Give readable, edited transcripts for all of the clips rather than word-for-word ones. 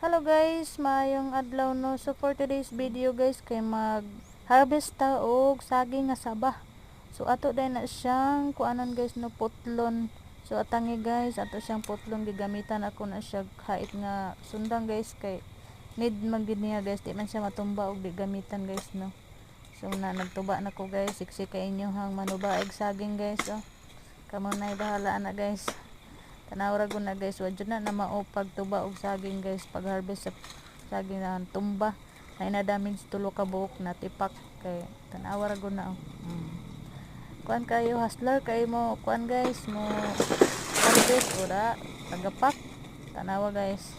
Hello guys, maayong adlaw no. So for today's video guys kay mag harvest ta og saging nga saba. So ato din na siyang kuanon guys no, putlon. So atangi guys, ato siyang putlon gigamitan ako na siya hait nga sundang guys kay need magid niya guys, di man siya matumba og di gamitan guys no. So nagtuba na ko guys, siksi kay inyo hang manuba og saging guys oh. Kamo na bahala na guys. Tanawra ko na guys, wadyo na maupag tuba og saging guys, pag harvest sa saging na tumba na inadamage tulo ka buok na tipak kay tanawra ko na kuan kayo hustler kay mo kuan guys mo harvest ora tagapak tanawa guys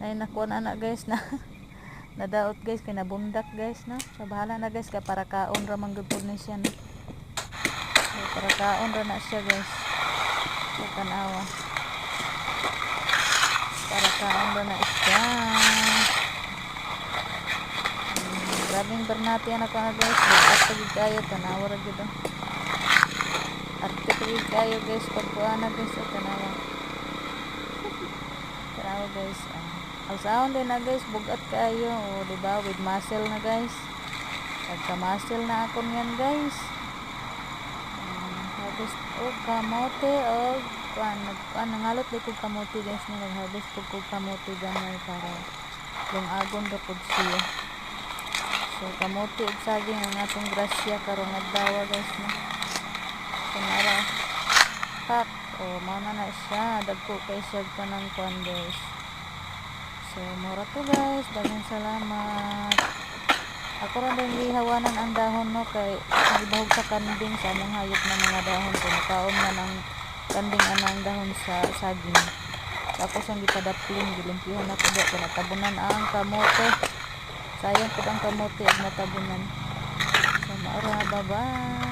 nay nakuan ana guys na nadaot guys kay nabundak guys no. So bahala na guys kay para kaon ra man gud ni siya no. So, para kaon ra na siya guys. So tanawa para kaon ba na isya. Grabing bernati anak ko na guys, bukas pagid kayo tanawa ra gid arte pagid kayo guys pagkuha na guys o tanawa guys alsaon din na guys, bugat kayo o diba with muscle na guys, pagka muscle na akon yan guys. Harvest o kamote o nangalot di ko kamote guys ni nag-harvest ko kamote gamay para yung agon ra pud siya. So kamote ug saging ang atong grasya karong adlaw guys no. Kunara pak o mao na siya dagko kay siya tanang kuan guys. So mura to guys, daghang salamat. Ako rin din gihawanan ang dahon no kay gibahog sa kanding sa among hayop na mga dahon so nakaon na ng kanding anang dahon sa saging. Tapos ang gipadapling gilimpihan na kudo kay natabunan ang kamote. Sayang pud ang kamote ug natabunan. So maura, bye bye.